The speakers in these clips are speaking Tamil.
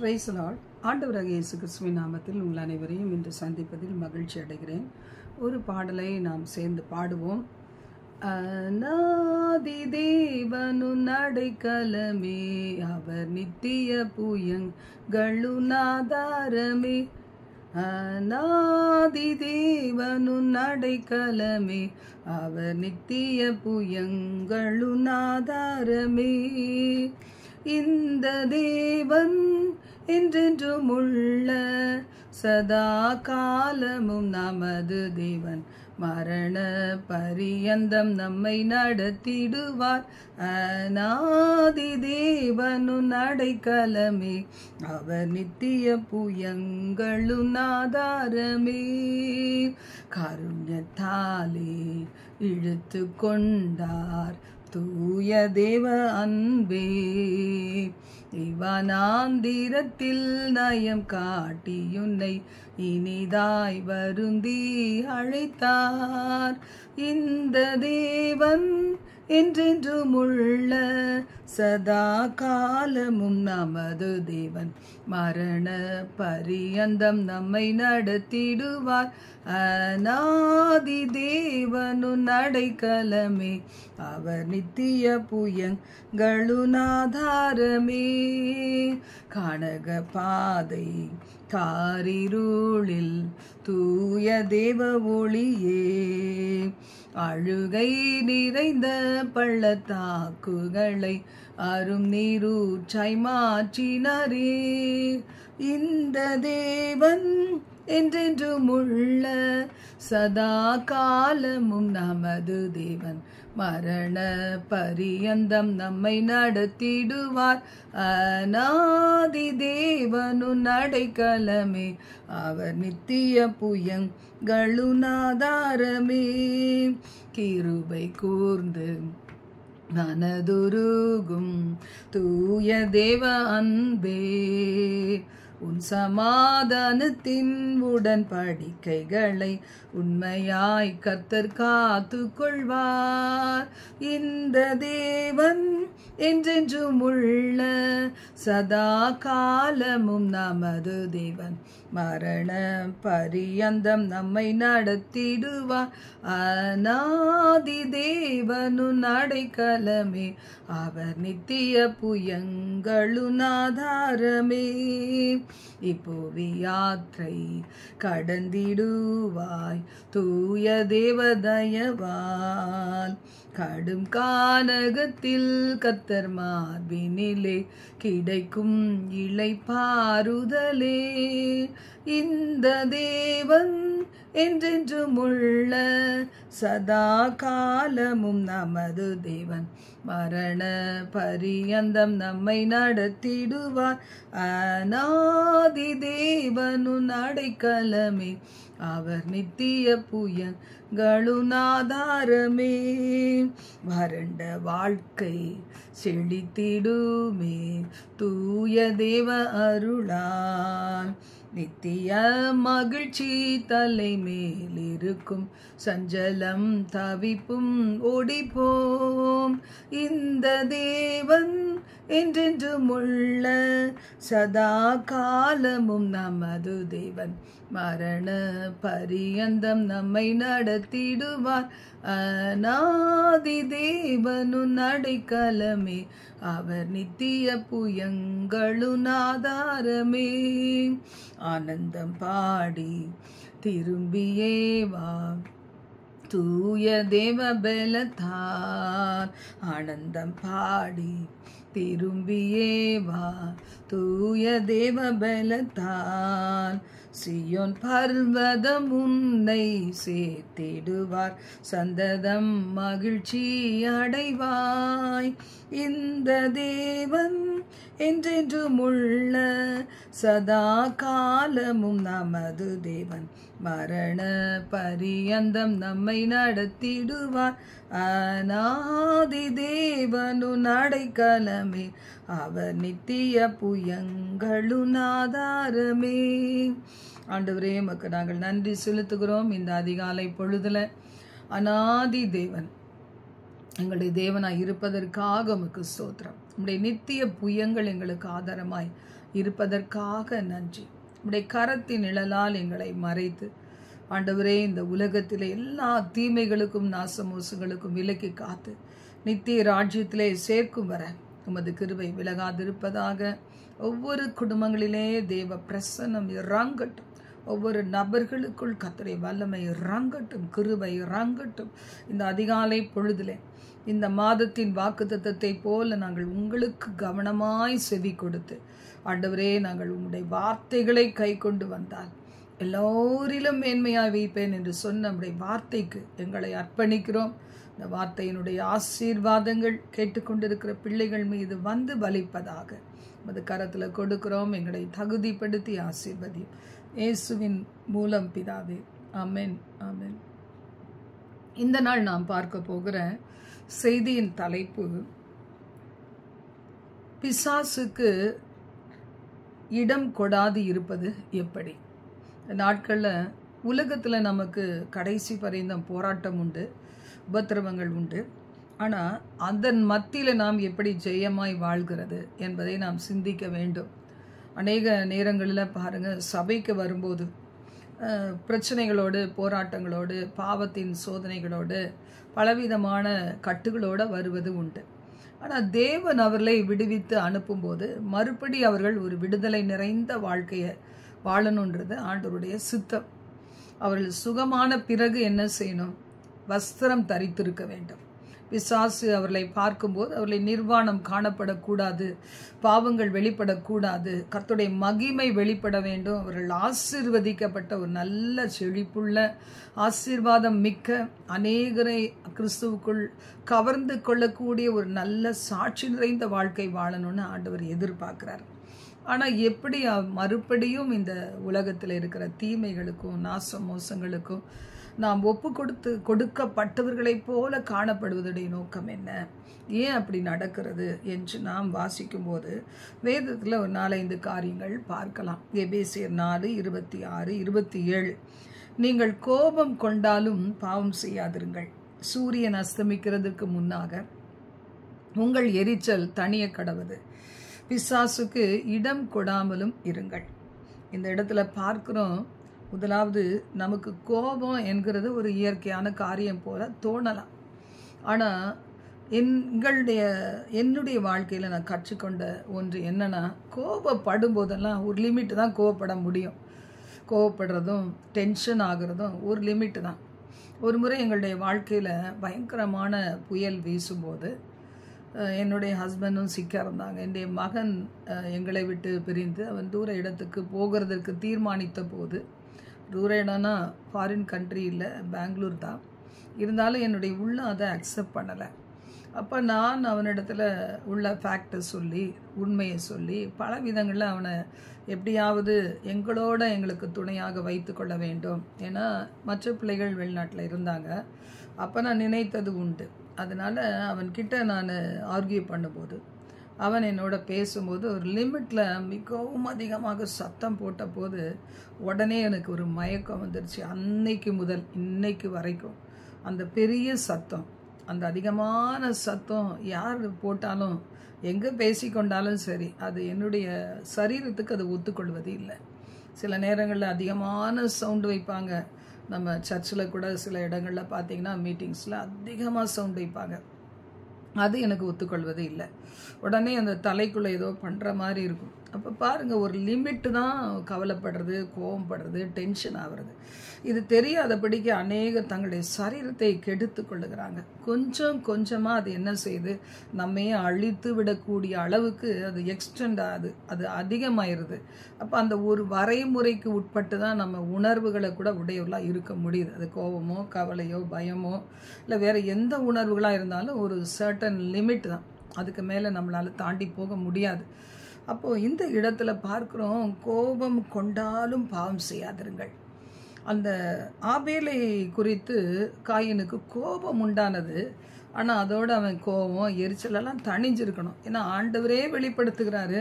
Praise the Lord. ஆண்டவராகிய இயேசு கிறிஸ்துவின் நாமத்தில் உங்கள் அனைவரையும் இன்று சந்திப்பதில் மகிழ்ச்சி அடைகிறேன். ஒரு பாடலை நாம் சேர்ந்து பாடுவோம். அநாதி தேவனுன் அடைக்கலமே, அவர் நித்திய புயங்களுநாதாரமே. அநாதி தேவனுன் அடைக்கலமே, அவர் நித்திய புயங்களுநாதாரமே. இந்த தேவன் என்றென்றும் உள்ள சதா காலமும் நமது தேவன், மரண பரியந்தம் நம்மை நடத்திடுவார். அநாதி தேவனுன் அடைக்கலமே, அவர் நித்திய புயங்களுநாதாரமே. காருண்யத்தாலே இழுத்து கொண்டார் தூய தேவ அன்பே, இவனாந்திரத்தில் நயம் காட்டியுன்னை இனிதாய் வருந்தி அழைத்தார். இந்த தேவன் என்றென்றும் உள்ள சதா காலமும் நமது தேவன், மரண பரியந்தம் நம்மை நடத்திடுவார். அநாதி தேவனுன் அடைக்கலமே, அவர் நித்திய புயங்களுநாதாரமே. கானக பாதை காரிருளில் தூய தேவ ஒளியே, அழுகை நிறைந்த பள்ளத்தாக்குகளை அரும் நீரூற்றாய் மாற்றினாரே. இந்த தேவன் என்றென்றும் உள்ள சதா காலமும் நமது தேவன், மரண பரியந்தம் நம்மை நடத்திடுவார். அநாதி தேவனுன் அடைக்கலமே, அவர் நித்திய புயங்களுநாதாரமே. கிருபை கூர்ந்து மனதுருகும் தூய தேவ அன்பே, உன் சமாதானத்தின் உடன்படிக்கைகளை உண்மையாய் கர்த்தர் காத்து கொள்வார். இந்த தேவன் என்றென்றும் உள்ள சதா காலமும் நமது தேவன், மரண பரியந்தம் நம்மை நடத்திடுவார். அநாதி தேவனுன் அடைக்கலமே, அவர் நித்திய புயங்களுநாதாரமே. இப்போவி யாத்திரை கடந்திடுவாய் தூய தேவதயவால், கடும் கானகத்தில் கர்த்தர் மார்பினிலே கிடைக்கும் இளைப்பாறுதலே. இந்த தேவன் என்றென்றும் உள்ள சதா காலமும் நமது தேவன், மரண பரியந்தம் நம்மை நடத்திடுவார். அநாதி தேவனுன் அடைக்கலமே, அவர் நித்திய புயங்களுநாதாரமே. வறண்ட வாழ்க்கை செழித்திடுமே தூய தேவ அருளால், நித்திய மகிழ்ச்சி தலை மேலிருக்கும், சஞ்சலம் தவிப்பும் ஓடிப்போம். இந்த தேவன் என்றென்றும் உள்ள சதா காலமும் நமது தேவன், மரண பரியந்தம் நம்மை நடத்திடுவார். அநாதி தேவனுன் அடைக்கலமே, அவர் நித்திய புயங்களுநாதாரமே. ஆனந்தம் பாடி திரும்பியே வா தூய தேவ பலத்தால், ஆனந்தம் பாடி திரும்பியே வா தூய தேவ பலத்தால். சியோன் பர்வதம் உன்னை சேர்த்திடுவார், சந்ததம் மகிழ்ச்சி அடைவாய். இந்த தேவன் என்றென்றும் உள்ள சதா காலமும் நமது தேவன், மரண பரியந்தம் நம்மை நடத்திடுவார். அநாதி தேவனுன் அடைக்கலமே, அவர் நித்திய புயங்களுநாதாரமே. ஆண்டவரே, உமக்கு நாங்கள் நன்றி செலுத்துகிறோம். இந்த அதிகாலை பொழுதுல அநாதி தேவன் எங்களுடைய தேவனாய் இருப்பதற்காக உமக்கு ஸ்தோத்திரம். உம்முடைய நித்திய புயங்கள் எங்களுக்கு ஆதாரமாய் இருப்பதற்காக நன்றி. உம்முடைய கரத்தின் நிழலால் எங்களை மறைத்து ஆண்டவரே இந்த உலகத்திலே எல்லா தீமைகளுக்கும் நாசமோசங்களுக்கும் விலக்கி காத்து நித்திய ராஜ்யத்திலே சேர்க்கும் வர உமது கிருபை விலகாதிருப்பதாக. ஒவ்வொரு குடும்பங்களிலே தேவ பிரசன்னம் இறங்கட்டும். ஒவ்வொரு நபர்களுக்குள் கர்த்தருடைய வல்லமை இறங்கட்டும், கிருபை இறங்கட்டும். இந்த அதிகாலை பொழுதிலே இந்த மாதத்தின் வாக்குத்தத்தத்தை போல நாங்கள் உங்களுக்கு கவனமாய் செவி கொடுத்து ஆண்டவரே நாங்கள் உம்முடைய வார்த்தைகளை கை கொண்டு வந்தால் எல்லோரிலும் மேன்மையாய் வைப்பேன் என்று சொன்ன நம்முடைய வார்த்தைக்கு எங்களை அர்ப்பணிக்கிறோம். இந்த வார்த்தையினுடைய ஆசீர்வாதங்கள் கேட்டுக்கொண்டிருக்கிற பிள்ளைகள் மீது வந்து பலிப்பதாக அது கரத்தில் கொடுக்கிறோம். எங்களை தகுதிப்படுத்தி ஆசீர்வதியும் இயேசுவின் மூலம் பிதாவே, ஆமென், ஆமென். இந்த நாள் நாம் பார்க்க போகிற செய்தியின் தலைப்பு பிசாசுக்கு இடம் கொடாது இருப்பது எப்படி. நாட்களில் உலகத்தில் நமக்கு கடைசி பரிந்தம் போராட்டம் உண்டு, உபத்திரவங்கள் உண்டு. ஆனால் அதன் மத்தியில் நாம் எப்படி ஜெயமாய் வாழ்கிறது என்பதை நாம் சிந்திக்க வேண்டும். அநேக நேரங்களில் பாருங்கள், சபைக்கு வரும்போது பிரச்சனைகளோடு, போராட்டங்களோடு, பாவத்தின் சோதனைகளோடு, பலவிதமான கட்டுகளோடு வருவது உண்டு. ஆனால் தேவன் அவர்களை விடுவித்து அனுப்பும்போது மறுபடி அவர்கள் ஒரு விடுதலை நிறைந்த வாழ்க்கையை வாழணுன்றது ஆண்டவருடைய சித்தம். அவர்கள் சுகமான பிறகு என்ன செய்யணும்? வஸ்திரம் தரித்திருக்க வேண்டும். பிசாசு அவர்களை பார்க்கும்போது அவர்களை நிர்வாணம் காணப்படக்கூடாது, பாவங்கள் வெளிப்படக்கூடாது, கர்த்தருடைய மகிமை வெளிப்பட வேண்டும். அவர்கள் ஆசீர்வதிக்கப்பட்ட ஒரு நல்ல செழிப்புள்ள ஆசீர்வாதம் மிக்க அநேகரை கிறிஸ்துவுக்குள் கவர்ந்து கொள்ளக்கூடிய ஒரு நல்ல சாட்சி நிறைந்த வாழ்க்கை வாழணும்னு ஆண்டவர் எதிர்பார்க்கிறார். ஆனால் எப்படி மறுபடியும் இந்த உலகத்தில் இருக்கிற தீமைகளுக்கும் நாச மோசங்களுக்கும் நாம் ஒப்பு கொடுக்கப்பட்டவர்களைப் போல காணப்படுவதுடைய நோக்கம் என்ன? ஏன் அப்படி நடக்கிறது என்று நாம் வாசிக்கும்போது வேதத்தில் ஒரு 4-5 காரியங்கள் பார்க்கலாம். எபேசியர் 4:26-27. நீங்கள் கோபம் கொண்டாலும் பாவம் செய்யாதிருங்கள். சூரியன் அஸ்தமிக்கிறதுக்கு முன்னாக உங்கள் எரிச்சல் தனிய கடவது. பிசாசுக்கு இடம் கொடாமலும் இருங்கள். இந்த இடத்துல பார்க்கிறோம், முதலாவது நமக்கு கோபம் என்கிறது ஒரு இயற்கையான காரியம் போல தோணலாம். ஆனால் என்னுடைய வாழ்க்கையில் நான் கற்றுக்கொண்ட ஒன்று என்னன்னா, கோபப்படும் போதெல்லாம் ஒரு லிமிட்டு தான் கோபப்பட முடியும். கோபப்படுறதும் டென்ஷன் ஆகிறதும் ஒரு லிமிட்டு தான். ஒரு முறை எங்களுடைய வாழ்க்கையில் பயங்கரமான புயல் வீசும்போது என்னுடைய ஹஸ்பண்டும் சிக்க இருந்தாங்க. என்னுடைய மகன் எங்களை விட்டு பிரிந்து அவன் தூர இடத்துக்கு போகிறதுக்கு தீர்மானித்த போது, தூர இடம்னா ஃபாரின் கண்ட்ரி இல்லை, பெங்களூர் தான். இருந்தாலும் என்னுடைய உள்ள அதை அக்செப்ட் பண்ணலை. அப்போ நான் அவனிடத்துல உள்ள ஃபேக்டை சொல்லி, உண்மையை சொல்லி, பல விதங்களில் அவனை எப்படியாவது எங்களுக்கு துணையாக வைத்து கொள்ள வேண்டும். ஏன்னா மற்ற பிள்ளைகள் வெளிநாட்டில் இருந்தாங்க. அப்போ நான் நினைத்தது உண்டு. அதனால் அவன்கிட்ட நான் ஆர்கியூ பண்ணும்போது, அவன் என்னோட பேசும்போது ஒரு லிமிட்டில் மிகவும் அதிகமாக சத்தம் போட்ட போது உடனே எனக்கு ஒரு மயக்கம் வந்துடுச்சு. அன்னைக்கு முதல் இன்னைக்கு வரைக்கும் அந்த பெரிய சத்தம், அந்த அதிகமான சத்தம் யார் போட்டாலும், எங்கே பேசிக்கொண்டாலும் சரி, அது என்னுடைய சரீரத்துக்கு அது ஒத்துக்கொள்வது இல்லை. சில நேரங்களில் அதிகமான சவுண்டு வைப்பாங்க. நம்ம சர்ச்சில் கூட சில இடங்களில் பார்த்திங்கன்னா மீட்டிங்ஸில் அதிகமாக சவுண்ட் வைப்பாங்க. அது எனக்கு ஒத்துக்கொள்வது இல்லை. உடனே அந்த தலைக்குள்ளே ஏதோ பண்ணுற மாதிரி இருக்கும். அப்போ பாருங்கள், ஒரு லிமிட்டு தான் கவலைப்படுறது, கோபப்படுறது, டென்ஷன் ஆகிறது. இது தெரியாதபடிக்கு அநேக தங்களுடைய சரீரத்தை கெடுத்து கொள்ளுகிறாங்க. கொஞ்சம் கொஞ்சமாக அது என்ன செய்யுது, நம்மையே அழித்து விடக்கூடிய அளவுக்கு அது எக்ஸ்டெண்ட் ஆகுது, அது அதிகமாயிருது. அப்போ அந்த ஒரு வரைமுறைக்கு உட்பட்டு தான் நம்ம உணர்வுகளை கூட உடையவர்களாக இருக்க முடியுது. அது கோபமோ, கவலையோ, பயமோ, இல்லை வேறு எந்த உணர்வுகளாக இருந்தாலும் ஒரு சர்டன் லிமிட் தான். அதுக்கு மேலே நம்மளால் தாண்டி போக முடியாது. அப்போது இந்த இடத்துல பார்க்குறோம், கோபம் கொண்டாலும் பாவம் செய்யாதிருங்கள். அந்த ஆபேலை குறித்து காயினுக்கு கோபம் உண்டானது. ஆனால் அதோடு அவன் கோபம், எரிச்சலெல்லாம் தணிஞ்சிருக்கணும். ஏன்னா ஆண்டவரே வெளிப்படுத்துகிறாரு,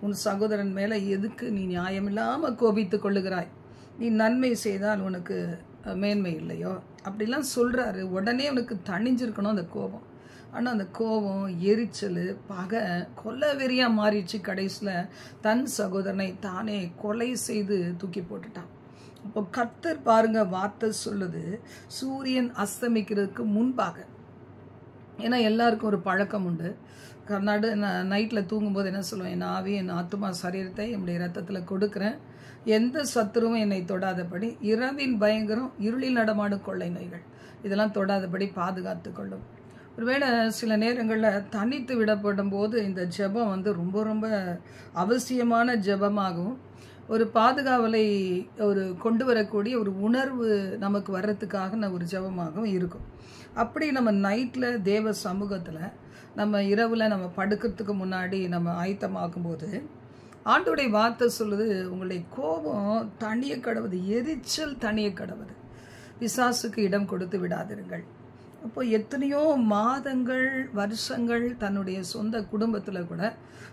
உன் சகோதரன் மேலே எதுக்கு நீ நியாயமில்லாமல் கோபித்து கொள்ளுகிறாய்? நீ நன்மை செய்தால் உனக்கு மேன்மை இல்லையோ? அப்படிலாம் சொல்கிறாரு. உடனே அவனுக்கு தணிஞ்சிருக்கணும் அந்த கோபம். ஆனால் அந்த கோபம், எரிச்சல், பகை, கொலவெறியாக மாறிடுச்சு. கடைசியில் தன் சகோதரனை தானே கொலை செய்து தூக்கி போட்டுட்டான். அப்போ கர்த்தர் பாருங்க வார்த்தை சொல்லுது, சூரியன் அஸ்தமிக்கிறதுக்கு முன்பாக. ஏன்னா எல்லாருக்கும் ஒரு பழக்கம் உண்டு. நைட்டில் தூங்கும்போது என்ன சொல்லுவேன், என் ஆவி என் ஆத்துமா சரீரத்தை என்னுடைய ரத்தத்தில் கொடுக்குறேன், எந்த சத்துருவும் என்னை தொடாதபடி, இரவின் பயங்கரம், இருளில் நடமாடும் கொள்ளை நோய்கள் இதெல்லாம் தொடாதபடி பாதுகாத்து கொள்ளும். ஒருவேளை சில நேரங்களில் தனித்து விடப்படும் போது இந்த ஜெபம் வந்து ரொம்ப ரொம்ப அவசியமான ஜெபமாகவும் ஒரு பாதுகாவலை கொண்டு வரக்கூடிய ஒரு உணர்வு நமக்கு வர்றதுக்காக ஒரு ஜெபமாகவும் இருக்கும். அப்படி நம்ம நைட்டில் தேவ சமூகத்தில் நம்ம இரவில் நம்ம படுக்கிறதுக்கு முன்னாடி நம்ம ஆயத்தமாக்கும் போது ஆண்டோடைய வார்த்தை சொல்லுது, உங்களுடைய கோபம் தனிய கடவுது, எரிச்சல் தனிய கடவுது, பிசாசுக்கு இடம் கொடுத்து விடாதிருங்கள். அப்போ எத்தனையோ மாதங்கள் வருஷங்கள் தன்னுடைய சொந்த குடும்பத்தில் கூட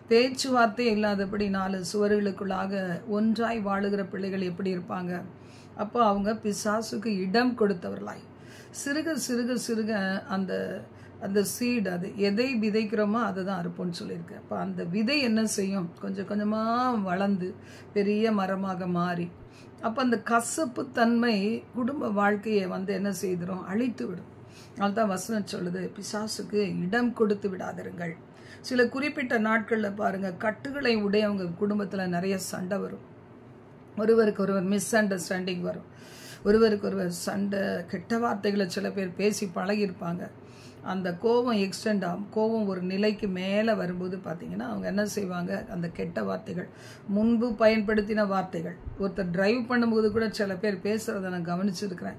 பேச்சுவார்த்தை இல்லாதபடி 4 சுவர்களுக்குள்ளாக ஒன்றாய் வாழுகிற பிள்ளைகள் எப்படி இருப்பாங்க? அப்போ அவங்க பிசாசுக்கு இடம் கொடுத்தவர்களாய் சிறுக சிறுக சிறுக அந்த அந்த சீடு, அது எதை விதைக்கிறோமோ அதை தான் அறுப்போம்னு சொல்லியிருக்கு. அப்போ அந்த விதை என்ன செய்யும்? கொஞ்சம் கொஞ்சமாக வளர்ந்து பெரிய மரமாக மாறி, அப்போ அந்த கசப்பு தன்மை குடும்ப வாழ்க்கையை வந்து என்ன செய்திடும்? அழித்து விடும். அதுதான் வசனம் சொல்லுது, பிசாசுக்கு இடம் கொடுத்து விடாதிருங்கள். சில குறிப்பிட்ட நாட்களில் பாருங்கள், கட்டுகளை உடையவங்க குடும்பத்தில் நிறைய சண்டை வரும். ஒருவருக்கு ஒருவர் மிஸ் அண்டர்ஸ்டாண்டிங் வரும். ஒருவருக்கு ஒருவர் சண்டை, கெட்ட வார்த்தைகளை சில பேர் பேசி பழகியிருப்பாங்க. அந்த கோபம் எக்ஸ்டெண்ட் ஆகும். கோபம் ஒரு நிலைக்கு மேலே வரும்போது பார்த்தீங்கன்னா அவங்க என்ன செய்வாங்க? அந்த கெட்ட வார்த்தைகள், முன்பு பயன்படுத்தின வார்த்தைகள், ஒருத்தர் டிரைவ் பண்ணும்போது கூட சில பேர் பேசுகிறத நான் கவனிச்சிருக்கிறேன்.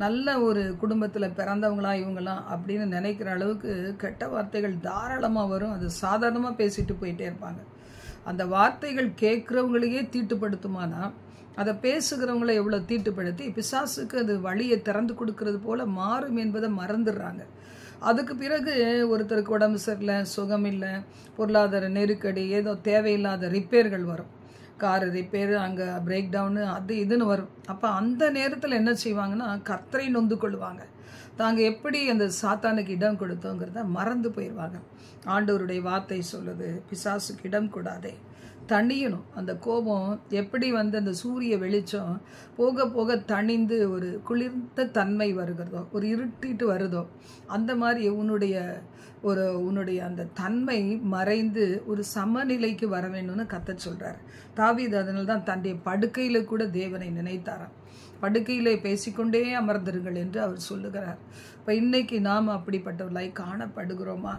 நல்ல ஒரு குடும்பத்தில் பிறந்தவங்களா இவங்களாம் அப்படின்னு நினைக்கிற அளவுக்கு கெட்ட வார்த்தைகள் தாராளமாக வரும். அது சாதாரணமாக பேசிட்டு போயிட்டே இருப்பாங்க. அந்த வார்த்தைகள் கேட்குறவங்களையே தீட்டுப்படுத்துமானா அதை பேசுகிறவங்கள எவ்வளோ தீட்டுப்படுத்தி பிசாசுக்கு அது வழியை திறந்து கொடுக்கறது போல் மாறும் என்பதை மறந்துடுறாங்க. அதுக்கு பிறகு ஒருத்தருக்கு உடம்பு சரியில்லை, சுகம் இல்லை, பொருளாதார நெருக்கடி, ஏதோ தேவையில்லாத ரிப்பேர்கள் வரும். காரு ரிப்பேரு, அங்கே பிரேக் டவுனு, அது இதுன்னு வரும். அப்போ அந்த நேரத்தில் என்ன செய்வாங்கன்னா கர்த்தரை நொந்து கொள்வாங்க. தாங்க எப்படி அந்த சாத்தானுக்கு இடம் கொடுத்தோங்கிறத மறந்து போயிடுவாங்க. ஆண்டவருடைய வார்த்தை சொல்லுது, பிசாசுக்கு இடம் கொடாதே, தணியணும். அந்த கோபம் எப்படி வந்து அந்த சூரிய வெளிச்சம் போக போக தணிந்து ஒரு குளிர்ந்த தன்மை வருகிறதோ, ஒரு இருட்டிட்டு வருதோ, அந்த மாதிரி உன்னுடைய அந்த தன்மை மறைந்து ஒரு சமநிலைக்கு வர வேணும்னு கர்த்தர் சொல்றாரு. தாவீது அதனால தான் தன்னுடைய படுக்கையில் கூட தேவனை நினைத்தாராம். படுக்கையிலே பேசிக்கொண்டே அமர்ந்திருங்கள் என்று அவர் சொல்லுகிறார். இப்போ இன்னைக்கு நாம் அப்படிப்பட்டவர்களாய் காணப்படுகிறோமா?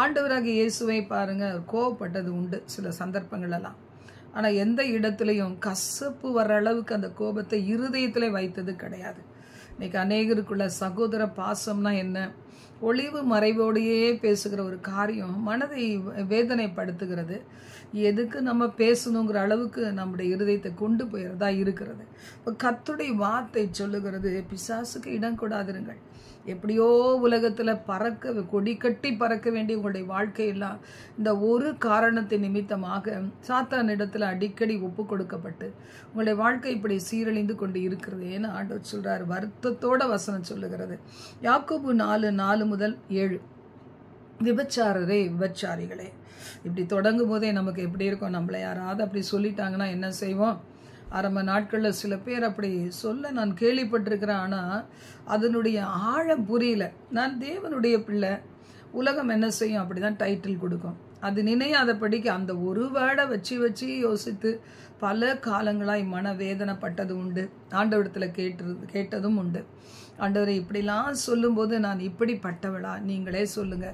ஆண்டவராக இயேசுவை பாருங்க, கோவப்பட்டது உண்டு சில சந்தர்ப்பங்களெல்லாம். ஆனால் எந்த இடத்துலையும் கசப்பு வர அளவுக்கு அந்த கோபத்தை இருதயத்திலே வைத்தது கிடையாது. இன்னைக்கு அநேகருக்குள்ள சகோதர பாசம்னா என்ன? ஒளிவு மறைவோடையே பேசுகிற ஒரு காரியம் மனதை வேதனைப்படுத்துகிறது. எதுக்கு நம்ம பேசணுங்கிற அளவுக்கு நம்முடைய இருதயத்தை கொண்டு போயிறதா இருக்கிறது. இப்போ கர்த்தருடைய வார்த்தை சொல்லுகிறது, பிசாசுக்கு இடம் கொடாதிருங்கள். எப்படியோ உலகத்தில் கொடி கட்டி பறக்க வேண்டிய உங்களுடைய வாழ்க்கையெல்லாம் இந்த ஒரு காரணத்தின் நிமித்தமாக சாத்தானிடத்தில் அடிக்கடி ஒப்பு கொடுக்கப்பட்டு உங்களுடைய வாழ்க்கை இப்படி சீரழிந்து கொண்டு இருக்கிறது. ஏன்னா ஆண்டவர் சொல்றார், வருத்தத்தோட வசனம் சொல்லுகிறது, யாக்கோபு 4:4 முதல் 7, விபச்சாரரே விபச்சாரிகளே. இப்படி தொடங்கும் போதே நமக்கு எப்படி இருக்கும்? நம்மளை யாராவது அப்படி சொல்லிட்டாங்கன்னா என்ன செய்வோம்? ஆரம்ப நாட்களில் சில பேர் அப்படி சொல்ல நான் கேள்விப்பட்டிருக்கிறேன். ஆனால் அதனுடைய ஆழம் புரியல. நான் தேவனுடைய பிள்ளை, உலகம் என்ன செய்யும்? அப்படி தான் டைட்டில் கொடுக்கும். அது நினையாதபடிக்கு அந்த ஒரு வேர்டை வச்சு யோசித்து பல காலங்களாய் மனவேதனைப்பட்டது உண்டு. ஆண்டவரிடத்தில் கேட்டதும் உண்டு. ஆண்டவரை இப்படிலாம் சொல்லும்போது நான் இப்படிப்பட்டவளா, நீங்களே சொல்லுங்க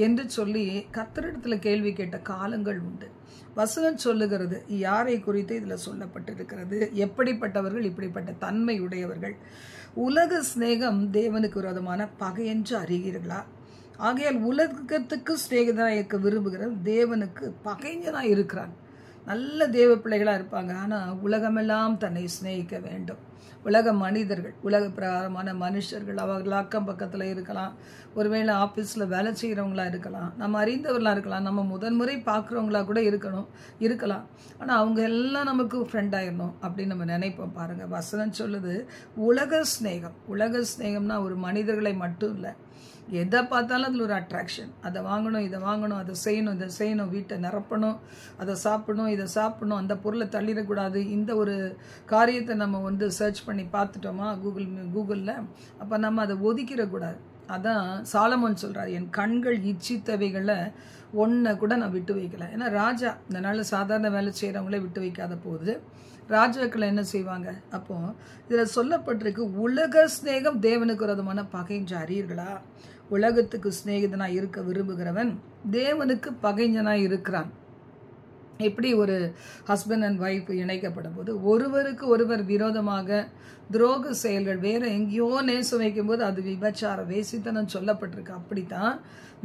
என்று சொல்லி கர்த்தரிடத்தில் கேள்வி கேட்ட காலங்கள் உண்டு. வசனம் சொல்லுகிறது யாரை குறித்து இதில் சொல்லப்பட்டிருக்கிறது? எப்படிப்பட்டவர்கள்? இப்படிப்பட்ட தன்மை உடையவர்கள். உலக சிநேகம் தேவனுக்கு விரோதமான பகை என்று அறிகிறீர்களா? ஆகையால் உலகத்துக்கு சிநேகிதனாக இருக்க விரும்புகிற தேவனுக்கு பகைஞனாக இருக்கிறான். நல்ல தேவ பிள்ளைகளாக இருப்பாங்க, ஆனால் உலகமெல்லாம் தன்னை சிநேகிக்க வேண்டும். உலக மனிதர்கள், உலக பிரகாரமான மனுஷர்கள், அவர்கள் அக்கம் பக்கத்தில் இருக்கலாம், ஒருவேளை ஆஃபீஸில் வேலை செய்கிறவங்களா இருக்கலாம், நம்ம அறிந்தவர்களாக இருக்கலாம், நம்ம முதன்முறை பார்க்குறவங்களா கூட இருக்கலாம். ஆனால் அவங்க எல்லாம் நமக்கு ஃப்ரெண்டாயிடணும் அப்படின்னு நம்ம நினைப்போம். பாருங்கள், வசனம் சொல்லுது உலக ஸ்நேகம். உலக ஸ்நேகம்னா ஒரு மனிதர்களை மட்டும் இல்லை, எதை பார்த்தாலும் அதில் ஒரு அட்ராக்ஷன். அதை வாங்கணும், இதை வாங்கணும், அதை செய்யணும், இதை செய்யணும், வீட்டை நிரப்பணும், அதை சாப்பிடணும், இதை சாப்பிடணும், அந்த பொருளை தள்ளிடக்கூடாது. இந்த ஒரு காரியத்தை நம்ம சர்ச் பண்ணி பார்த்துட்டோமா கூகுளில், அப்போ நம்ம அதை ஒதுக்கிடக்கூடாது. அதான் சாலமோன் சொல்கிறார், என் கண்கள் இச்சித்தவைகளை ஒன்றை கூட நான் விட்டு வைக்கல. ஏன்னா ராஜா இந்த நாளில் சாதாரண வேலை செய்கிறவங்களே விட்டு வைக்காத போகுது, ராஜாக்கள் என்ன செய்வாங்க? அப்போ இதில் சொல்லப்பட்டிருக்கு, உலக ஸ்நேகம் தேவனுக்கு விரோதமான பகைஞ்ச அறியீர்களா? உலகத்துக்கு சிநேகிதனாக இருக்க விரும்புகிறவன் தேவனுக்கு பகைஞ்சனாக இருக்கிறான். எப்படி ஒரு ஹஸ்பண்ட் அண்ட் ஒய்ஃப் இணைக்கப்படும் போது ஒருவருக்கு ஒருவர் விரோதமாக துரோக செயல்கள் வேற எங்கேயோ நேசம் வைக்கும்போது அது விபச்சார வேசித்தனம் சொல்லப்பட்டிருக்கு. அப்படித்தான்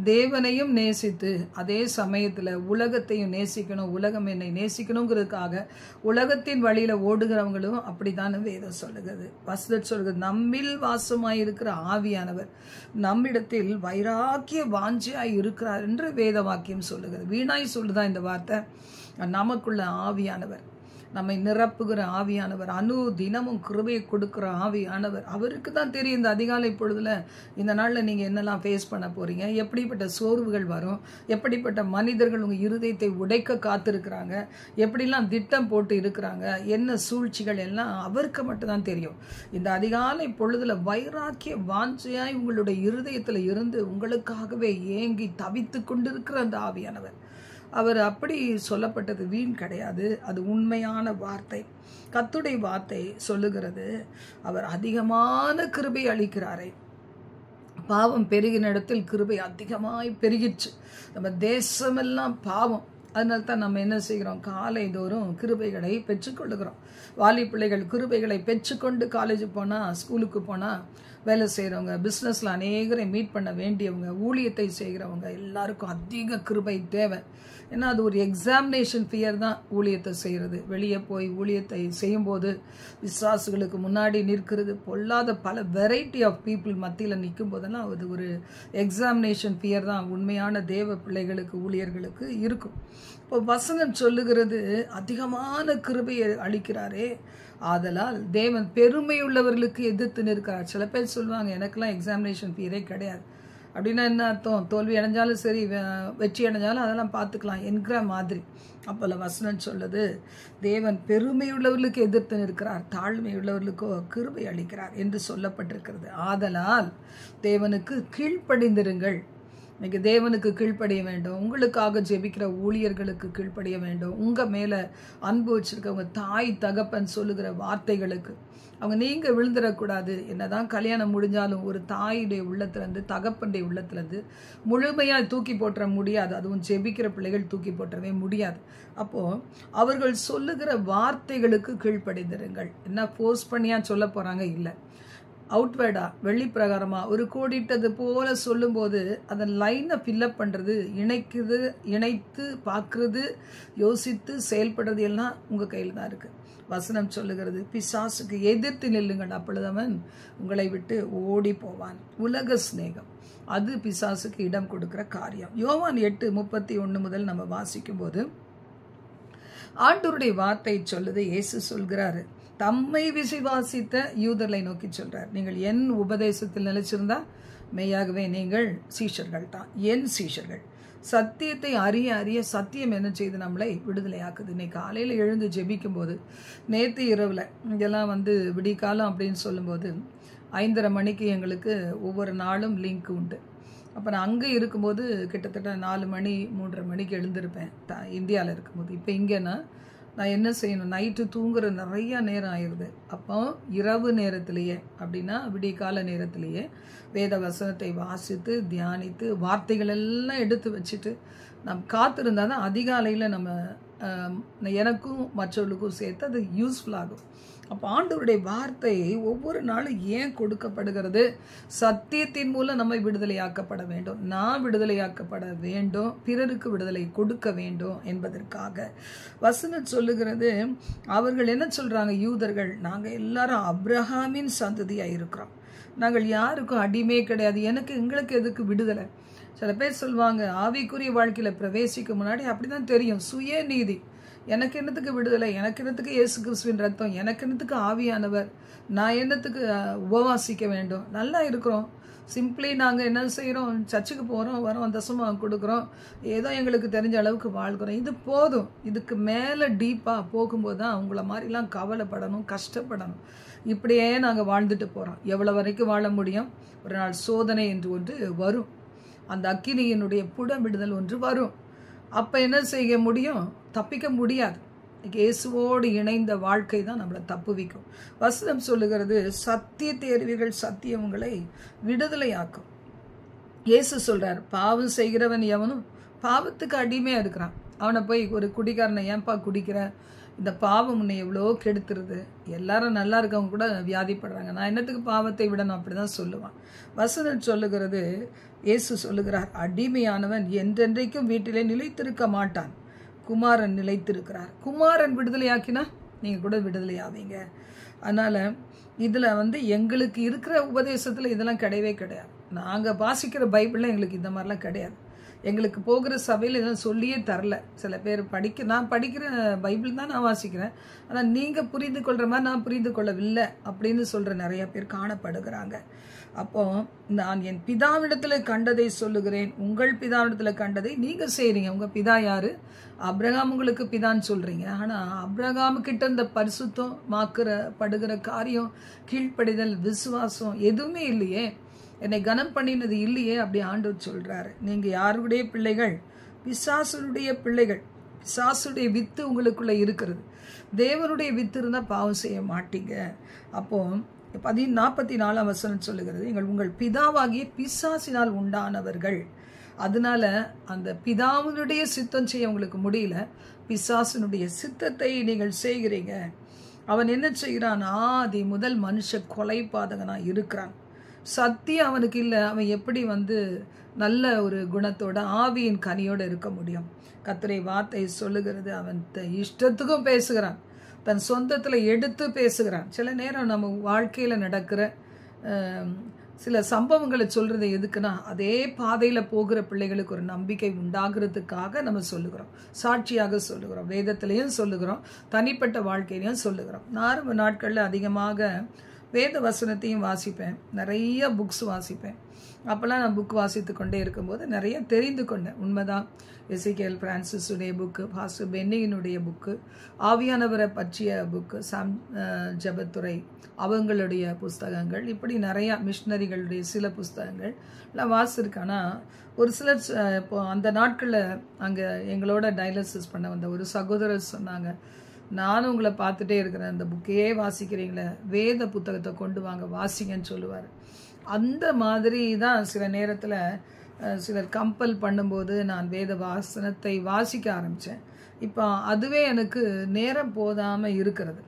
தேவனையும் நேசித்து அதே சமயத்தில் உலகத்தையும் நேசிக்கணும், உலகம் என்னை நேசிக்கணுங்கிறதுக்காக உலகத்தின் வழியில் ஓடுகிறவங்களும் அப்படித்தானே வேதம் சொல்லுகிறது. வசனம் சொல்லுகிறது, நம்மில் வாசமாயிருக்கிற ஆவியானவர் நம்மிடத்தில் வைராக்கிய வாஞ்சியாய் இருக்கிறார் என்று வேத வாக்கியம் சொல்லுகிறது. வீணாய் சொல்லுதான் இந்த வார்த்தை. நமக்குள்ள ஆவியானவர், நம்மை நிரப்புகிற ஆவியானவர், தினமும் கிருபையை கொடுக்குற ஆவியானவர், அவருக்கு தான் தெரியும் இந்த அதிகாலை பொழுதுல இந்த நாளில் நீங்கள் என்னெல்லாம் ஃபேஸ் பண்ண போகிறீங்க, எப்படிப்பட்ட சோர்வுகள் வரும், எப்படிப்பட்ட மனிதர்கள் உங்கள் இருதயத்தை உடைக்க காத்திருக்கிறாங்க, எப்படிலாம் திட்டம் போட்டு இருக்கிறாங்க, என்ன சூழ்ச்சிகள் எல்லாம் அவருக்கு மட்டும்தான் தெரியும். இந்த அதிகாலை பொழுதுல வைராக்கிய வாஞ்சையாய் உங்களுடைய இருதயத்தில் இருந்து உங்களுக்காகவே ஏங்கி தவித்து கொண்டிருக்கிற அந்த ஆவியானவர், அவர் அப்படி சொல்லப்பட்டது வீண் கிடையாது, அது உண்மையான வார்த்தை. கர்த்தருடைய வார்த்தை சொல்லுகிறது, அவர் அதிகமான கிருபை அளிக்கிறாரே. பாவம் பெருகின இடத்தில் கிருபை அதிகமாய் பெருகிடுச்சு. நம்ம தேசமெல்லாம் பாவம், அதனால தான் நம்ம என்ன செய்கிறோம், காலை தோறும் கிருபைகளை பெற்றுக்கொள்ளுகிறோம். வாலி பிள்ளைகள் கிருபைகளை பெற்றுக்கொண்டு காலேஜுக்கு போனால், ஸ்கூலுக்கு போனால், வேலை செய்கிறவங்க, பிஸ்னஸில் அநேகரை மீட் பண்ண வேண்டியவங்க, ஊழியத்தை செய்கிறவங்க எல்லாருக்கும் அதிக கிருபை தேவை. ஏன்னா அது ஒரு எக்ஸாமினேஷன் ஃபியர் தான் ஊழியத்தை செய்கிறது. வெளியே போய் ஊழியத்தை செய்யும்போது விசுவாசிகளுக்கு முன்னாடி நிற்கிறது, பொல்லாத பல வெரைட்டி ஆஃப் பீப்புள் மத்தியில் நிற்கும் போதெல்லாம் அது ஒரு எக்ஸாமினேஷன் ஃபியர் தான் உண்மையான தேவ பிள்ளைகளுக்கு, ஊழியர்களுக்கு இருக்கும். இப்போ வசனம் சொல்லுகிறது, அதிகமான கிருபையை அளிக்கிறாரே, ஆதலால் தேவன் பெருமையுள்ளவர்களுக்கு எதிர்த்து நிற்கிறார். சில பேர் சொல்லுவாங்க, எனக்கெல்லாம் எக்ஸாமினேஷன் ஃபியரே கிடையாது. அப்படின்னா என்ன அர்த்தம்? தோல்வி அடைஞ்சாலும் சரி, வெற்றி அடைஞ்சாலும் அதெல்லாம் பார்த்துக்கலாம் என்கிற மாதிரி. அப்போல வசனம் சொல்லுது, தேவன் பெருமையுள்ளவர்களுக்கு எதிர்த்து நிற்கிறார், தாழ்மையுள்ளவர்களுக்கோ கிருபை அளிக்கிறார் என்று சொல்லப்பட்டிருக்கிறது. ஆதலால் தேவனுக்கு கீழ்ப்படிந்திருங்கள். இன்னைக்கு தேவனுக்கு கீழ்ப்படிய வேண்டும், உங்களுக்காக ஜெபிக்கிற ஊழியர்களுக்கு கீழ்ப்படிய வேண்டும், உங்கள் மேலே அன்பு வச்சிருக்கவங்க தாய் தகப்பன் சொல்லுகிற வார்த்தைகளுக்கு அவங்க நீங்கள் விழுந்துடக்கூடாது. என்னதான் கல்யாணம் முடிஞ்சாலும் ஒரு தாயுடைய உள்ளத்துலேருந்து, தகப்பனுடைய உள்ளத்துலேருந்து முழுமையாக தூக்கி போட்டுற முடியாது. அதுவும் ஜெபிக்கிற பிள்ளைகள் தூக்கி போட்டுறவே முடியாது. அப்போது அவர்கள் சொல்லுகிற வார்த்தைகளுக்கு கீழ்ப்படிந்திருங்கள். என்ன ஃபோர்ஸ் பண்ணியா சொல்ல போகிறாங்க? இல்லை, அவுட்வேர்டா வெளி பிரகாரமாக ஒரு கோடிட்டது போல சொல்லும்போது அதன் லைனை ஃபில்லப் பண்ணுறது, இணைத்து பார்க்குறது, யோசித்து செயல்படுறது எல்லாம் உங்கள் கையில் தான் இருக்குது. வசனம் சொல்லுகிறது, பிசாசுக்கு எதிர்த்து நில்லுங்கள், அப்பொழுது அவன் உங்களை விட்டு ஓடி போவான். உலக சிநேகம் அது பிசாசுக்கு இடம் கொடுக்கிற காரியம். யோவான் 8:31 முதல் நம்ம வாசிக்கும் போது ஆண்டவருடைய வார்த்தை சொல்லுது, இயேசு சொல்கிறாரு, தம்மை விசுவாசித்த யூதர்களை நோக்கி சொல்றார், நீங்கள் என் உபதேசத்தில் நிலைச்சிருந்தா மெய்யாகவே நீங்கள் சீஷர்கள் தான், என் சீஷர்கள். சத்தியத்தை அறிய அறிய சத்தியம் என்ன செய்து நம்மளை விடுதலையாக்குது. இன்னைக்கு காலையில் எழுந்து ஜெபிக்கும் போது, நேற்று இரவில் இதெல்லாம் விடிகாலம் அப்படின்னு சொல்லும்போது 5:30 மணிக்கு எங்களுக்கு ஒவ்வொரு நாளும் லிங்க் உண்டு. அப்போ நான் அங்கே இருக்கும்போது கிட்டத்தட்ட 4 மணி 3:30 மணிக்கு எழுந்திருப்பேன் இந்தியாவில் இருக்கும்போது. இப்போ இங்கேன்னா நான் என்ன செய்யணும், நைட்டு தூங்குற நிறையா நேரம் ஆயிடுது. அப்போ இரவு நேரத்திலேயே, அப்படின்னா விடிய கால நேரத்திலேயே வேத வசனத்தை வாசித்து தியானித்து வார்த்தைகள் எல்லாம் எடுத்து வச்சுட்டு நம்ம காத்திருந்தால் தான் அதிகாலையில் நம்ம எனக்கும் மற்றவர்களுக்கும் சேர்த்து அது யூஸ்ஃபுல்லாகும். அப்போ ஆண்டவருடைய வார்த்தை ஒவ்வொரு நாளும் ஏன் கொடுக்கப்படுகிறது? சத்தியத்தின் மூலம் நம்ம விடுதலையாக்கப்பட வேண்டும், நான் விடுதலையாக்கப்பட வேண்டும், பிறருக்கு விடுதலை கொடுக்க வேண்டும் என்பதற்காக. வசனம் சொல்லுகிறது, அவர்கள் என்ன சொல்கிறாங்க, யூதர்கள், நாங்கள் எல்லாரும் அப்ரஹாமின் சந்ததியாக இருக்கிறோம், நாங்கள் யாருக்கும் அடிமையே கிடையாது, எங்களுக்கு எதுக்கு விடுதலை? சில பேர் சொல்லுவாங்க, ஆவிக்குரிய வாழ்க்கையில் பிரவேசிக்க முன்னாடி அப்படி தான் தெரியும், சுயநீதி, எனக்கு என்னத்துக்கு விடுதலை, எனக்கு என்னத்துக்கு இயேசு கிறிஸ்துவின் ரத்தம், எனக்கு என்னத்துக்கு ஆவியானவர், நான் என்னத்துக்கு உபவாசிக்க வேண்டும், நல்லா இருக்கிறோம், சிம்பிளி நாங்கள் என்ன செய்கிறோம், சர்ச்சுக்கு போகிறோம், வரோம், தசமாக கொடுக்குறோம், ஏதோ எங்களுக்கு தெரிஞ்ச அளவுக்கு வாழ்கிறோம், இது போதும். இதுக்கு மேலே டீப்பாக போகும்போது தான் அவங்கள மாதிரிலாம் கவலைப்படணும், கஷ்டப்படணும். இப்படியே நாங்கள் வாழ்ந்துட்டு போகிறோம். எவ்வளோ வரைக்கும் வாழ முடியும்? ஒரு நாள் சோதனை என்று ஒன்று வரும், அந்த அக்கினியினுடைய புடமிடுதல் ஒன்று வரும். அப்போ என்ன செய்ய முடியும்? தப்பிக்க முடியாது. இயேசுவோடு இணைந்த வாழ்க்கை தான் நம்மளை தப்புவிக்கும். வசனம் சொல்லுகிறது, சத்தியத்தை அறிவீர்கள், சத்தியம் உங்களை விடுதலையாக்கும். இயேசு சொல்றார், பாவம் செய்கிறவன் எவனும் பாவத்துக்கு அடிமையாக இருக்கிறான். அவனை போய் ஒரு குடிக்காரனை ஏன்பா குடிக்கிற, இந்த பாவம் உன்னை எவ்வளோ கெடுத்துருது, எல்லாரும் நல்லா இருக்கவங்க கூட வியாதிப்படுறாங்க, நான் என்னத்துக்கு பாவத்தை விடணும், அப்படிதான் சொல்லுவான். வசனம் சொல்லுகிறது, இயேசு சொல்லுகிறார், அடிமையானவன் என்றென்றைக்கும் வீட்டிலே நிலைத்திருக்க மாட்டான், குமாரன் நிலைத்திருக்கிறார். குமாரன் விடுதலையாக்கினா நீங்கள் கூட விடுதலை ஆவீங்க. அதனால் இதில் எங்களுக்கு இருக்கிற உபதேசத்தில் இதெல்லாம் கிடையவே கிடையாது. நாங்கள் வாசிக்கிற பைபிளில் எங்களுக்கு இந்த மாதிரிலாம் கிடையாது. எங்களுக்கு போகிற சபையில் இதெல்லாம் சொல்லியே தரல. சில பேர் நான் படிக்கிற பைபிள் தான் நான் வாசிக்கிறேன், ஆனால் நீங்கள் புரிந்து கொள்கிற மாதிரி நான் புரிந்து கொள்ளவில்லை அப்படின்னு சொல்கிற நிறைய பேர் காணப்படுகிறாங்க. அப்போ நான் என் பிதாவிடத்தில் கண்டதை சொல்லுகிறேன், உங்கள் பிதாவிடத்தில் கண்டதை நீங்கள் செய்கிறீங்க. உங்கள் பிதா யார்? அப்ரகாம் உங்களுக்கு பிதான்னு சொல்கிறீங்க. ஆனால் அப்ரகாமுக்கிட்ட இந்த பரிசுத்தம் படுகிற காரியம், கீழ்ப்படிதல், விசுவாசம் எதுவுமே இல்லையே, என்னை கனம் பண்ணினது இல்லையே. அப்படி ஆண்டவர் சொல்கிறாரு. நீங்கள் யாருடைய பிள்ளைகள்? பிசாசுடைய பிள்ளைகள். பிசாசுடைய வித்து உங்களுக்குள்ளே இருக்கிறது. தேவனுடைய வித்து இருந்தால் பாவம் செய்ய மாட்டீங்க. அப்போ 44 வசனம் சொல்லுகிறது, உங்கள் பிதாவாகிய பிசாசினால் உண்டானவர்கள். அதனால அந்த பிதாவினுடைய சித்தம் செய்ய உங்களுக்கு முடியல, பிசாசினுடைய சித்தத்தை நீங்கள் செய்கிறீங்க. அவன் என்ன செய்கிறான்? ஆதி முதல் மனுஷ கொலைபாதகனாக இருக்கிறான். சத்தியம் அவனுக்கு இல்லை. அவன் எப்படி நல்ல ஒரு குணத்தோட ஆவியின் கனியோடு இருக்க முடியும்? கர்த்தருடைய வார்த்தை சொல்லுகிறது, அவன் இஷ்டத்துக்கும் பேசுகிறான், தன் சொந்தத்தில் எடுத்து பேசுகிறான். சில நேரம் நம்ம வாழ்க்கையில் நடக்கிற சில சம்பவங்களை சொல்கிறது எதுக்குன்னா, அதே பாதையில் போகிற பிள்ளைகளுக்கு ஒரு நம்பிக்கை உண்டாகிறதுக்காக நம்ம சொல்லுகிறோம், சாட்சியாக சொல்லுகிறோம், வேதத்திலையும் சொல்லுகிறோம், தனிப்பட்ட வாழ்க்கையிலையும் சொல்லுகிறோம். ஆரம்ப நாட்களில் அதிகமாக வேத வசனத்தையும் வாசிப்பேன், நிறைய புக்ஸ் வாசிப்பேன். அப்போல்லாம் நான் புக் வாசித்து கொண்டே இருக்கும்போது நிறைய தெரிந்து கொண்டேன். உண்மைதான். எசேக்கியேல் பிரான்சிஸுடைய புக்கு, பாஸ்டர் பென்னியினுடைய புக்கு, ஆவியானவரை பற்றிய புக்கு, ஜெபத்துறை அவங்களுடைய புஸ்தகங்கள், இப்படி நிறையா மிஷினரிகளுடைய சில புஸ்தகங்கள் எல்லாம் வாசிருக்கேன். ஆனால் ஒரு சிலர் இப்போ அந்த நாட்களில் அங்கே எங்களோட டயாலிசிஸ் பண்ண வந்த ஒரு சகோதரர் சொன்னாங்க, நானும் உங்களை பார்த்துட்டே இருக்கிறேன், அந்த புக்கையே வாசிக்கிறீங்களே, வேத புத்தகத்தை கொண்டு வாங்க வாசிங்கன்னு சொல்லுவார். அந்த மாதிரி தான் சில நேரத்தில் சிலர் கம்பல் பண்ணும்போது நான் வேத வாசனத்தை வாசிக்க ஆரம்பித்தேன். இப்போ அதுவே எனக்கு நேரம் போதாமல் இருக்கிறது.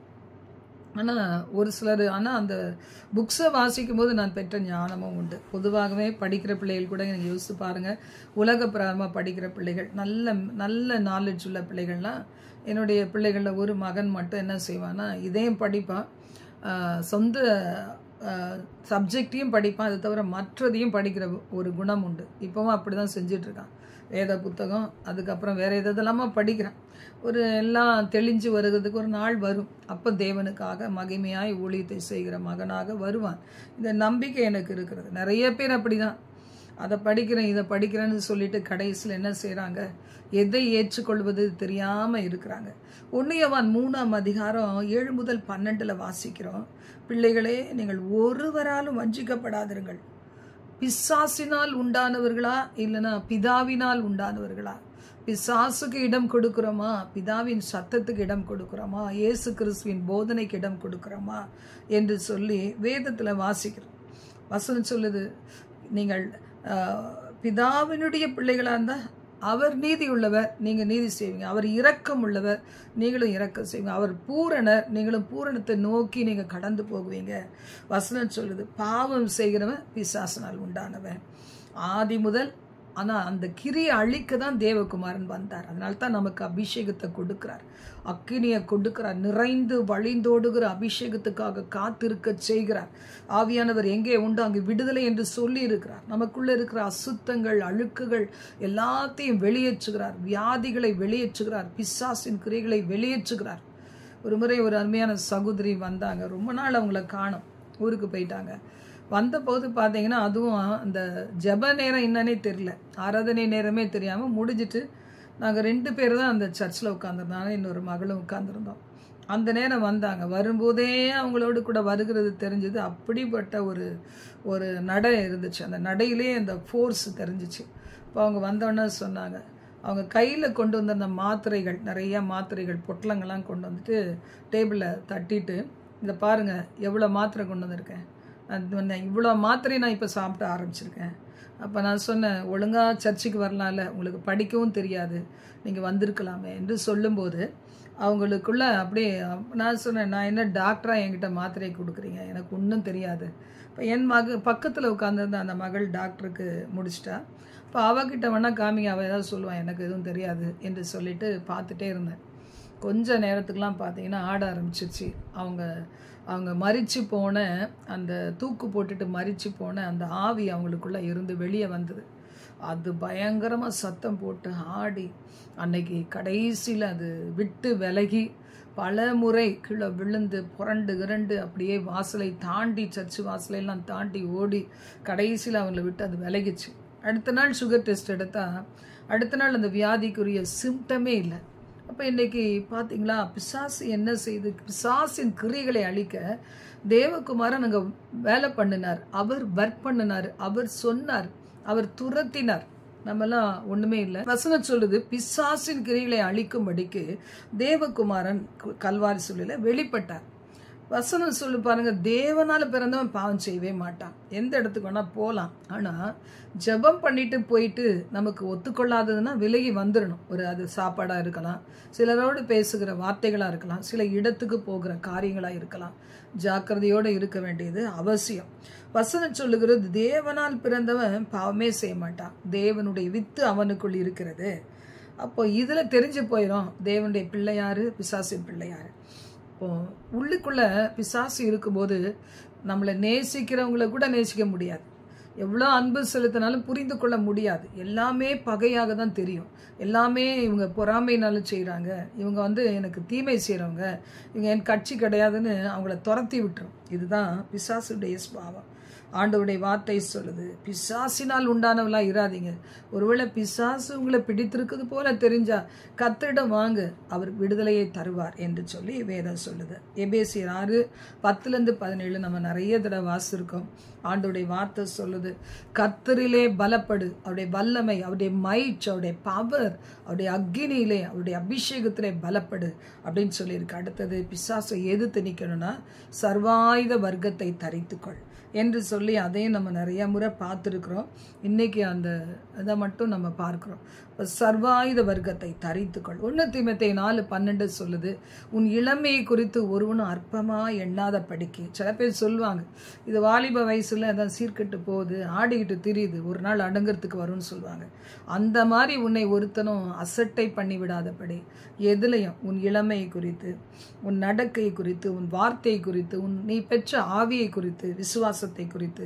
ஆனால் ஒரு சிலர் அந்த புக்ஸை வாசிக்கும் போது நான் பெற்ற ஞானமும் உண்டு. பொதுவாகவே படிக்கிற பிள்ளைகள் கூட எனக்கு யோசித்து பாருங்கள், உலக பிரகாரமாக படிக்கிற பிள்ளைகள், நல்ல நல்ல நாலேஜ் உள்ள பிள்ளைகள்லாம், என்னுடைய பிள்ளைகளில் ஒரு மகன் மட்டும் என்ன செய்வான்னா, இதையும் படிப்பான், சொந்த சப்ஜெக்டையும் படிப்பான், அதை தவிர மற்றதையும் படிக்கிற ஒரு குணம் உண்டு. இப்போவும் அப்படி தான் செஞ்சிட்ருக்கான். வேத புத்தகம், அதுக்கப்புறம் வேறு எதெல்லாமா படிக்கிறான். ஒரு எல்லாம் தெளிஞ்சு வருகிறதுக்கு ஒரு நாள் வரும், அப்போ தேவனுக்காக மகிமையாய் ஊழியத்தை செய்கிற மகனாக வருவான். இந்த நம்பிக்கை எனக்கு இருக்கிறது. நிறைய பேர் அப்படி தான், அதை படிக்கிறேன் இதை படிக்கிறேன்னு சொல்லிட்டு கடைசியில் என்ன செய்கிறாங்க, எதை ஏற்றுக்கொள்வது தெரியாமல் இருக்கிறாங்க. 1 யோவான் 3ஆம் அதிகாரம் 7 முதல் 12 வாசிக்கிறோம். பிள்ளைகளே, நீங்கள் ஒருவராலும் வஞ்சிக்கப்படாதிருங்கள். பிசாசினால் உண்டானவர்களா இல்லைனா பிதாவினால் உண்டானவர்களா? பிசாசுக்கு இடம் கொடுக்கிறோமா, பிதாவின் சத்தத்துக்கு இடம் கொடுக்கிறோமா, இயேசு கிறிஸ்துவின் போதனைக்கு இடம் கொடுக்கிறோமா என்று சொல்லி வேதத்தில் வாசிக்கிறோம். வசனம் சொல்லுது, நீங்கள் பிதாவினுடைய பிள்ளைகளாக இருந்தால் அவர் நீதி உள்ளவர், நீங்கள் நீதி செய்வீங்க. அவர் இரக்கம் உள்ளவர், நீங்களும் இரக்கம் செய்வீங்க. அவர் பூரணர், நீங்களும் பூரணத்தை நோக்கி நீங்கள் கடந்து போகுவீங்க. வசனம் சொல்லுது, பாவம் செய்கிறவன் பிசாசினால் உண்டானவன் ஆதி முதல். ஆனால் அந்த கிரியை அழிக்க தான் தேவகுமாரன் வந்தார். அதனால தான் நமக்கு அபிஷேகத்தை கொடுக்கிறார், அக்கினியை கொடுக்கிறார், நிறைந்து வழிந்தோடுகிற அபிஷேகத்துக்காக காத்திருக்க செய்கிறார். ஆவியானவர் எங்கே உண்டு அங்கு விடுதலை என்று சொல்லி இருக்கிறார். நமக்குள்ளே இருக்கிற அசுத்தங்கள், அழுக்குகள் எல்லாத்தையும் வெளியேற்றுகிறார், வியாதிகளை வெளியேற்றுகிறார், பிசாசின் கிரியைகளை வெளியேற்றுகிறார். ஒரு முறை ஒரு அருமையான சகோதரி வந்தாங்க, ரொம்ப நாள் அவங்கள காணோம், ஊருக்கு போயிட்டாங்க. வந்தபோது பார்த்தீங்கன்னா அதுவும் அந்த ஜெப நேரம் என்னன்னே தெரியல, ஆராதனை நேரமே தெரியாமல் முடிஞ்சிட்டு நாங்கள் 2 பேர் தான் அந்த சர்ச்சில் உட்காந்துருந்தோம். ஆனால் இன்னொரு மகளும் உட்காந்துருந்தோம். அந்த நேரம் வந்தாங்க. வரும்போதே அவங்களோடு கூட வருகிறது தெரிஞ்சது. அப்படிப்பட்ட ஒரு நடை இருந்துச்சு. அந்த நடையிலே அந்த ஃபோர்ஸ் தெரிஞ்சிச்சு. இப்போ அவங்க வந்தோன்னே சொன்னாங்க, அவங்க கையில் கொண்டு வந்த அந்த மாத்திரைகள், நிறையா மாத்திரைகள் பொட்டலங்கள்லாம் கொண்டு வந்துட்டு டேபிளில் தட்டிட்டு, இதை பாருங்கள் எவ்வளோ மாத்திரை கொண்டு வந்திருக்கேன், இவ்வளோ மாத்திரை நான் இப்போ சாப்பிட ஆரம்பிச்சிருக்கேன். அப்போ நான் சொன்னேன், ஒழுங்காக சர்ச்சுக்கு வரலாம்ல, உங்களுக்கு படிக்கவும் தெரியாது, நீங்கள் வந்திருக்கலாமே என்று சொல்லும்போது அவங்களுக்குள்ள அப்படியே நான் சொன்னேன், நான் என்ன டாக்டராக என்கிட்ட மாத்திரை கொடுக்குறீங்க, எனக்கு ஒன்றும் தெரியாது. இப்போ என் பக்கத்தில் உட்காந்துருந்த அந்த மகள் டாக்டருக்கு முடிச்சிட்டா. இப்போ அவகிட்ட வேணால் காமிங்க, அவள் ஏதாவது சொல்லுவான், எனக்கு எதுவும் தெரியாது என்று சொல்லிட்டு பார்த்துட்டே இருந்தேன். கொஞ்ச நேரத்துக்குலாம் பார்த்தீங்கன்னா ஆட ஆரம்பிச்சிருச்சு. அவங்க மரிச்சு போன அந்த தூக்கு போட்டுட்டு மரிச்சு போன அந்த ஆவி அவங்களுக்குள்ளே இருந்து வெளியே வந்தது. அது பயங்கரமாக சத்தம் போட்டு ஆடி அன்னைக்கு கடைசியில் அது விட்டு விலகி பல முறை கீழே விழுந்து புரண்டு கிரண்டு அப்படியே வாசலை தாண்டி, சர்ச்சு வாசலையெல்லாம் தாண்டி ஓடி கடைசியில் அவங்கள விட்டு அது விலகிச்சு. அடுத்த நாள் சுகர் டெஸ்ட் எடுத்தால் அடுத்த நாள் அந்த வியாதிக்குரிய சிம்டமே இல்லை. அப்போ இன்றைக்கி பார்த்தீங்களா, பிசாசு என்ன செய்து, பிசாசின் கிரிகளை அழிக்க தேவகுமாரன் அங்கே வேலை பண்ணினார், அவர் ஒர்க் பண்ணினார், அவர் சொன்னார், அவர் துரத்தினார். நம்மெல்லாம் ஒன்றுமே இல்லை. வசனம் சொல்லுது, பிசாசின் கிரிகளை அழிக்கும்படிக்கு தேவகுமாரன் கல்வாரி சொல்லில வெளிப்பட்டார். வசனம் சொல்லு பாருங்க, தேவனால பிறந்தவன் பாவம் செய்யவே மாட்டான். எந்த இடத்துக்கு வேணா போகலாம். ஆனால் ஜெபம் பண்ணிட்டு போயிட்டு நமக்கு ஒத்துக்கொள்ளாததுன்னா விலகி வந்துடணும். அது சாப்பாடாக இருக்கலாம், சிலரோடு பேசுகிற வார்த்தைகளாக இருக்கலாம், சில இடத்துக்கு போகிற காரியங்களாக இருக்கலாம். ஜாக்கிரதையோடு இருக்க வேண்டியது அவசியம். வசனம் சொல்லுகிறது, தேவனால் பிறந்தவன் பாவமே செய்ய மாட்டான், தேவனுடைய வித்து அவனுக்குள் இருக்கிறது. அப்போ இதில் தெரிஞ்சு போயிடும் தேவனுடைய பிள்ளை யாரு, பிசாசின் பிள்ளை யாரு. இப்போ உள்ளுக்குள்ளே பிசாசு இருக்கும்போது நம்மளை நேசிக்கிறவங்கள கூட நேசிக்க முடியாது, எவ்வளோ அன்பு செலுத்தினாலும் புரிந்து கொள்ள முடியாது. எல்லாமே பகையாக தான் தெரியும். எல்லாமே இவங்க பொறாமைனாலும் செய்கிறாங்க, இவங்க எனக்கு தீமை செய்கிறவங்க, இவங்க என் கட்சி கிடையாதுன்னு அவங்கள துரத்தி விட்டுரும். இதுதான் பிசாசுடைய சுபாவம். ஆண்டவருடைய வார்த்தை சொல்லுது, பிசாசினால் உண்டானவளாக இராதீங்க. ஒருவேளை பிசாசு உங்களை பிடித்திருக்குது போல தெரிஞ்சா கர்த்தரிடம் வாங்க, அவர் விடுதலையை தருவார் என்று சொல்லி வேதம் சொல்லுது. எபேசியர் 6:10-17 நம்ம நிறைய தடவை வாசிருக்கோம். ஆண்டவருடைய வார்த்தை சொல்லுது, கர்த்தரிலே பலப்படு, அவருடைய வல்லமை, அவருடைய மைட், அவருடைய பவர், அவருடைய அக்கினியிலே, அவருடைய அபிஷேகத்திலே பலப்படு அப்படின்னு சொல்லியிருக்கு. அடுத்தது பிசாசை எதிர்த்து நிற்கணும்னா சர்வாயுத வர்க்கத்தை தரித்துக்கொள் என்று சொல்லி அதையும் நம்ம நிறைய முறை பார்த்துருக்குறோம். இன்றைக்கி அந்த இதை மட்டும் நம்ம பார்க்குறோம். சர்வாயுத வர்க்கத்தை தரித்துக்கொள். 1 தீமோத்தேயு 4:12 சொல்லுது, உன் இளமையை குறித்து ஒருவனும் அற்பமாக எண்ணாத படிக்கு. சில பேர் சொல்லுவாங்க, இது வாலிப வயசில் அதான் சீர்கெட்டு போகுது, ஆடிக்கிட்டு திரியுது, ஒரு நாள் அடங்கிறதுக்கு வரும்னு சொல்லுவாங்க. அந்த மாதிரி உன்னை ஒருத்தனும் அசட்டை பண்ணி விடாதபடி எதுலையும் உன் இளமையை குறித்து, உன் நடக்கை குறித்து, உன் வார்த்தை குறித்து, நீ பெற்ற ஆவியை குறித்து, விசுவாசத்தை குறித்து,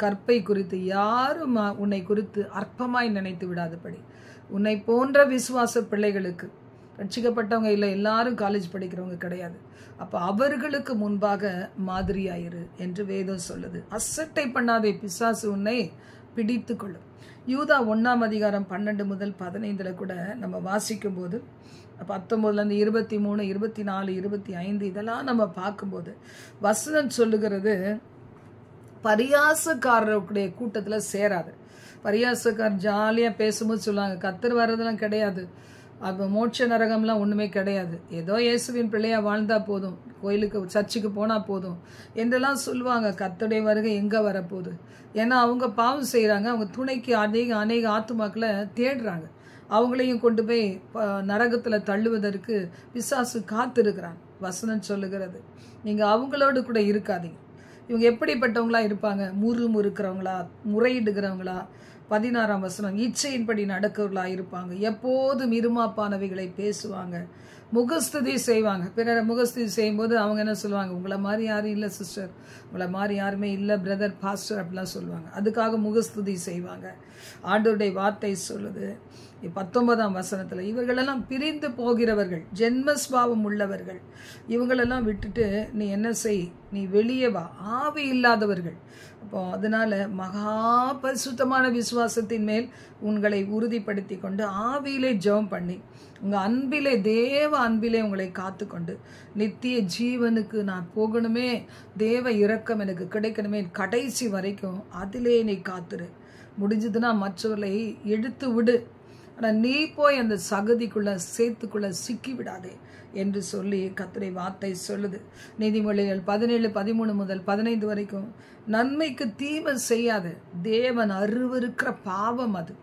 கற்பை குறித்து யாரும் உன்னை குறித்து அற்பமாய் நினைத்து விடாதபடி. உன்னை போன்ற விசுவாச பிள்ளைகளுக்கு, ரட்சிக்கப்பட்டவங்க இல்லை, எல்லாரும் காலேஜ் படிக்கிறவங்க கிடையாது, அப்போ அவர்களுக்கு முன்பாக மாதிரியாயிரு என்று வேதம் சொல்லுது. அசட்டை பண்ணாதே, பிசாசு உன்னை பிடித்து கொள்ளும். யூதா 1:12-15 கூட நம்ம வாசிக்கும் போது 19-23, 24, 25 இதெல்லாம் நம்ம பார்க்கும்போது வசனம் சொல்லுகிறது, பரியாசக்காரருடைய கூட்டத்தில் சேராது. பரியாசக்காரர் ஜாலியாக பேசும்போது சொல்லுவாங்க, கர்த்தர் வர்றதெல்லாம் கிடையாது, அப்போ மோட்ச நரகம்லாம் ஒன்றுமே கிடையாது, ஏதோ இயேசுவின் பிள்ளையாக வாழ்ந்தால் போதும், கோயிலுக்கு சர்ச்சுக்கு போனால் போதும் என்றெல்லாம் சொல்லுவாங்க. கர்த்தருடைய வருகை எங்கே வரப்போகுது? ஏன்னா அவங்க பாவம் செய்கிறாங்க, அவங்க துணைக்கு அநேக ஆத்துமாக்களை தேடுறாங்க, அவங்களையும் கொண்டு போய் நரகத்தில் தள்ளுவதற்கு பிசாசு காத்திருக்கிறாங்க. வசனம் சொல்லுகிறது, நீங்கள் அவங்களோடு கூட இருக்காதீங்க. இவங்க எப்படிப்பட்டவங்களா இருப்பாங்க? முறுமுறுக்கிறவங்களா, முறையிடுகிறவங்களா? 16ஆம் வசனம், இச்சையின்படி நடக்கிறவர்களா இருப்பாங்க, எப்போதும் இருமாப்பானவைகளை பேசுவாங்க, முகஸ்துதி செய்வாங்க. பிறர் முகஸ்துதி செய்யும்போது அவங்க என்ன சொல்லுவாங்க, உங்களை மாதிரி யாரும் இல்லை சிஸ்டர், உங்களை மாதிரி யாருமே இல்லை பிரதர், பாஸ்டர் அப்படிலாம் சொல்லுவாங்க. அதுக்காக முகஸ்துதி செய்வாங்க. ஆண்டவருடைய வார்த்தை சொல்லுது, 19ஆம் வசனத்தில் இவர்களெல்லாம் பிரிந்து போகிறவர்கள், ஜென்மஸ்பாவம் உள்ளவர்கள், இவங்களெல்லாம் விட்டுட்டு நீ என்ன செய், நீ வெளியே வா, ஆவி இல்லாதவர்கள். அப்போ அதனால மகா பரிசுத்தமான விசுவாசத்தின் மேல் உங்களை உறுதிப்படுத்தி கொண்டு ஆவியிலே ஜெபம் பண்ணி உங்கள் அன்பிலே, தேவ அன்பிலே உங்களை காத்துக்கொண்டு நித்திய ஜீவனுக்கு நான் போகணுமே, தேவ இரக்கம் எனக்கு கிடைக்கணுமே, கடைசி வரைக்கும் அதிலே நீ காத்துரு. முடிஞ்சதுன்னா மற்றவர்களை எடுத்து விடு, ஆனால் நீ போய் அந்த சகதிக்குள்ள சேத்துக்குள்ள சிக்கி விடாதே என்று சொல்லி கர்த்தருடைய வார்த்தை சொல்லுது. நீதிமொழிகள் 17:13 முதல் 15 வரைக்கும் நன்மைக்கு தீமை செய்யாது, தேவன் அருவருக்கிற பாவம் அது.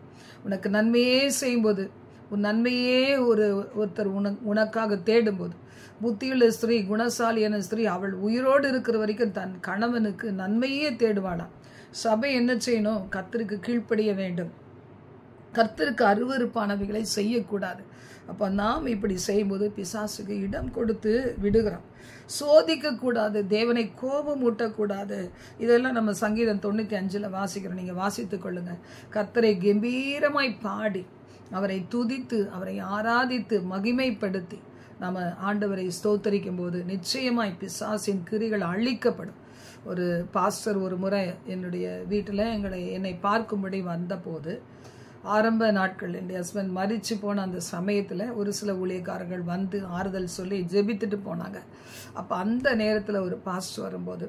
உனக்கு நன்மையே செய்யும்போது, உன் நன்மையே ஒருத்தர் உனக்காக தேடும்போது, புத்தியுள்ள ஸ்திரீ, குணசாலியான ஸ்திரீ, அவள் உயிரோடு இருக்கிற வரைக்கும் தன் கணவனுக்கு நன்மையே தேடுவாளாம். சபை என்ன செய்யணும்? கர்த்தருக்கு கீழ்ப்படிய வேண்டும், கர்த்தருக்கு அருவருப்பானவைகளை செய்யக்கூடாது. அப்போ நாம் இப்படி செய்யும்போது பிசாசுக்கு இடம் கொடுத்து விடுகிறோம். சோதிக்கக்கூடாது, தேவனை கோபம் ஊட்டக்கூடாது. இதெல்லாம் நம்ம சங்கீதம் 95 வாசிக்கிறோம். நீங்கள் வாசித்து கொள்ளுங்க. கர்த்தரை கம்பீரமாய் பாடி, அவரை துதித்து, அவரை ஆராதித்து, மகிமைப்படுத்தி நம்ம ஆண்டவரை ஸ்தோத்தரிக்கும் போது நிச்சயமாய் பிசாசின் கிரிகள் அழிக்கப்படும். ஒரு பாஸ்டர் ஒரு முறை என்னுடைய வீட்டில் என்னை பார்க்கும்படி வந்தபோது, ஆரம்ப நாட்கள் என்னுடைய ஹஸ்பண்ட் மரிச்சு போன அந்த சமயத்தில் ஒரு சில ஊழியக்காரர்கள் வந்து ஆறுதல் சொல்லி ஜெபித்துட்டு போனாங்க. அப்போ அந்த நேரத்தில் ஒரு பாஸ்டர் வரும்போது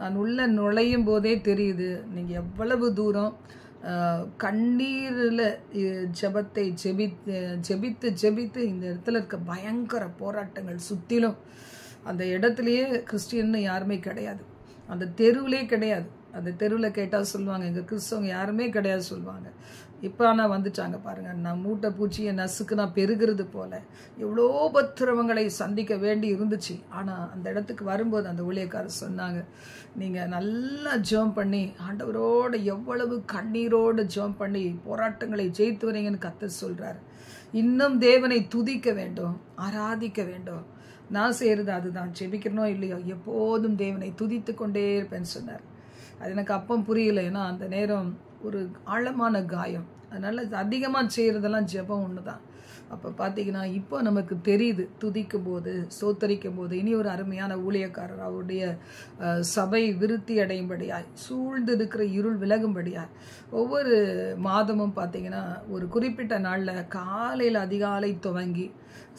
நான் உள்ள நுழையும் போதே தெரியுது, நீங்கள் எவ்வளவு தூரம் கண்ணீரில் ஜெபத்தை ஜெபித்து இந்த இடத்துல இருக்க பயங்கர போராட்டங்கள் சுற்றிலும். அந்த இடத்துலையே கிறிஸ்டியன்னு யாருமே கிடையாது, அந்த தெருவிலே கிடையாது. அந்த தெருவில் கேட்டால் சொல்லுவாங்க, எங்கள் கிறிஸ்தவங்க யாருமே கிடையாது சொல்லுவாங்க. இப்போ ஆனால் வந்துட்டாங்க பாருங்கள். நான் மூட்டை பூச்சியை நசுக்குனா பெருகிறது போல எவ்வளோ பத்திரவங்களை சந்திக்க வேண்டி இருந்துச்சு. ஆனால் அந்த இடத்துக்கு வரும்போது அந்த ஊழியக்காரர் சொன்னாங்க, நீங்கள் நல்லா ஜெபம் பண்ணி ஆண்டவரோட எவ்வளவு கண்ணீரோடு ஜெபம் பண்ணி போராட்டங்களை ஜெயித்து வரீங்கன்னு கர்த்தர் சொல்கிறார். இன்னும் தேவனை துதிக்க வேண்டும், ஆராதிக்க வேண்டும். நான் செய்கிறது அதுதான், ஜெபிக்கணும் இல்லையோ எப்போதும் தேவனை துதித்து கொண்டே இருப்பேன்னு சொன்னார். அது எனக்கு அப்போ புரியல, ஏன்னா அந்த நேரம் ஒரு ஆழமான காயம். அதனால் அதிகமாக செய்கிறதெல்லாம் ஜெபம் ஒன்று தான். அப்போ பார்த்தீங்கன்னா இப்போ நமக்கு தெரியுது, துதிக்கும் போது, ஸ்தோத்தரிக்கும் போது. இனி ஒரு அருமையான ஊழியக்காரர் அவருடைய சபை விருத்தி அடையும்படியாய், சூழ்ந்து இருக்கிற இருள் விலகும்படியாய் ஒவ்வொரு மாதமும் பார்த்தீங்கன்னா ஒரு குறிப்பிட்ட நாளில் காலையில் அதிகாலை துவங்கி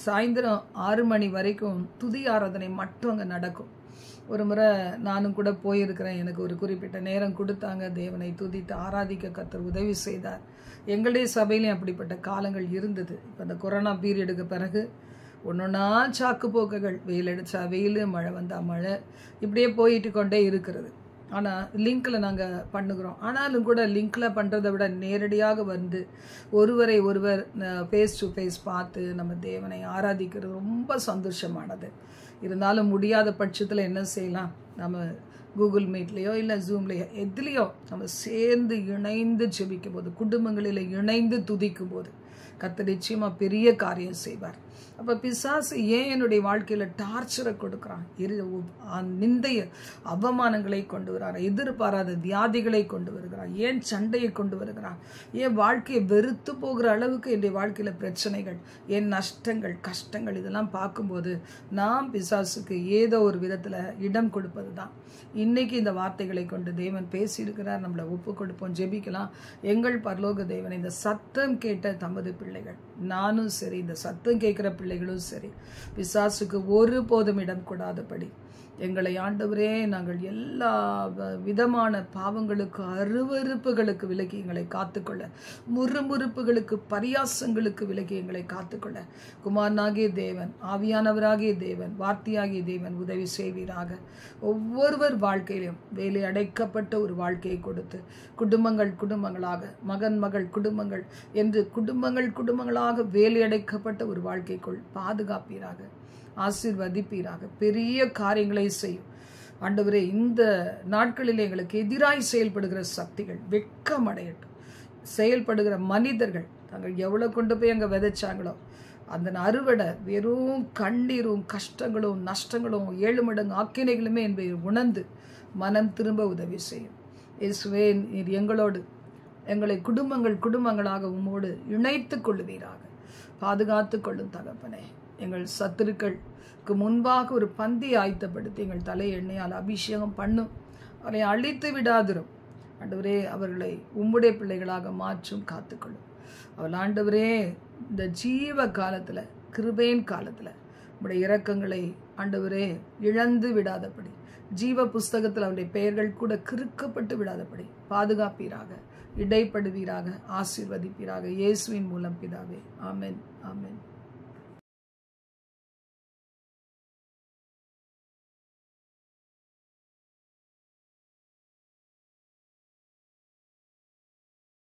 சாயந்தரம் 6 மணி வரைக்கும் துதி ஆராதனை மட்டும் அங்கே நடக்கும். ஒரு முறை நானும் கூட போயிருக்கிறேன். எனக்கு ஒரு குறிப்பிட்ட நேரம் கொடுத்தாங்க. தேவனை துதித்து ஆராதிக்க கர்த்தர் உதவி செய்தார். எங்களுடைய சபையிலையும் அப்படிப்பட்ட காலங்கள் இருந்தது. இப்போ அந்த கொரோனா பீரியடுக்கு பிறகு ஒன்றொன்னா சாக்கு போக்குகள், வெயில் அடித்தா வெயில், மழை வந்தால் மழை, இப்படியே போயிட்டு கொண்டே இருக்கிறது. ஆனால் லிங்கில் நாங்கள் பண்ணுகிறோம். ஆனாலும் கூட லிங்கில் பண்ணுறதை விட நேரடியாக வந்து ஒருவரை ஒருவர் ஃபேஸ் டு ஃபேஸ் பார்த்து நம்ம தேவனை ஆராதிக்கிறது ரொம்ப சந்தோஷமானது. இருந்தாலும் முடியாத பட்சத்தில் என்ன செய்யலாம்? நம்ம கூகுள் மீட்லேயோ இல்லை ஜூம்லேயோ எதுலேயோ நம்ம சேர்ந்து இணைந்து ஜெபிக்கும் போது, குடும்பங்களில் இணைந்து துதிக்கும் போது கர்த்தர் நிச்சயமாக பெரிய காரியம் செய்வார். அப்போ பிசாசு ஏன் என்னுடைய வாழ்க்கையில் டார்ச்சரை கொடுக்குறான்? நிந்தைய அவமானங்களை கொண்டு வரான், எதிர்பாராத வியாதிகளை கொண்டு வருகிறான், ஏன் சண்டையை கொண்டு வருகிறான், ஏன் வாழ்க்கையை வெறுத்து போகிற அளவுக்கு என்னுடைய வாழ்க்கையில் பிரச்சனைகள், என் நஷ்டங்கள், கஷ்டங்கள், இதெல்லாம் பார்க்கும்போது நாம் பிசாசுக்கு ஏதோ ஒரு விதத்தில் இடம் கொடுப்பது தான். இன்னைக்கு இந்த வார்த்தைகளை கொண்டு தேவன் பேசியிருக்கிறார். நம்மளை ஒப்பு கொடுப்போம், ஜெபிக்கலாம். எங்கள் பரலோக தேவன், இந்த சத்தம் கேட்ட தமது பிள்ளைகள், நானும் சரி, இந்த சத்தம் கேட்கிற பிள்ளைகளும் சரி, பிசாசுக்கு ஒருபோதும் இடம் கொடாதபடி எங்களை ஆண்டவரே, நாங்கள் எல்லா விதமான பாவங்களுக்கு, அருவருப்புகளுக்கு விலக்கி எங்களை காத்துக்கொள்ள, முறுமுறுப்புகளுக்கு, பரியாசங்களுக்கு விலக்கி எங்களை காத்துக்கொள்ள குமாரனாகிய தேவன், ஆவியானவராகிய தேவன், வார்த்தையாகிய தேவன் உதவி செய்வீராக. ஒவ்வொருவர் வாழ்க்கையிலும் வேலை அடைக்கப்பட்ட ஒரு வாழ்க்கையை கொடுத்து, குடும்பங்கள் குடும்பங்களாக, மகன் மகள் குடும்பங்கள் என்று குடும்பங்களாக வேலை அடைக்கப்பட்ட ஒரு வாழ்க்கைக்குள் பாதுகாப்பீராக, ஆசீர்வதிப்பீராக. பெரிய காரியங்களை செய்யும் ஆண்டவரே. இந்த நாட்களில் எங்களுக்கு எதிராய் செயல்படுகிற சக்திகள் வெட்கம் அடையட்டும். செயல்படுகிற மனிதர்கள் தாங்கள் எவ்வளவு கொண்டு போய் அங்கே விதைச்சாங்களோ அந்த அறுவடை வெறும் கண்ணீரும் கஷ்டங்களும் நஷ்டங்களும் 7 மடங்கு ஆக்கினைகளுமே என்பதை உணர்ந்து மனம் திரும்ப உதவி செய்யும். இயேசுவே, நீர் எங்களோடு எங்களை குடும்பங்களாக உம்மோடு இணைத்து கொள்ளுவீராக. பாதுகாத்து கொள்ளும் தகப்பனே. எங்கள் சத்துருக்களுக்கு முன்பாக ஒரு பந்தி ஆயத்தப்படுத்தி எங்கள் தலை எண்ணெயால் அபிஷேகம் பண்ணும். அவரை அழித்து விடாதிரும் ஆண்டவரே. அவர்களை உம்முடைய பிள்ளைகளாக மாற்றும், காத்துக்கொள்ளும். அவள் ஆண்டவரே இந்த ஜீவ காலத்தில், கிருபையின் காலத்தில் உம்முடைய இரக்கங்களை ஆண்டவரே இழந்து விடாதபடி, ஜீவ புஸ்தகத்தில் அவருடைய பெயர்கள் கூட கிறுக்கப்பட்டு விடாதபடி பாதுகாப்பீராக, இடைப்படுவீராக, ஆசீர்வதிப்பீராக. இயேசுவின் மூலம் பிதாவே. ஆமென், ஆமென்.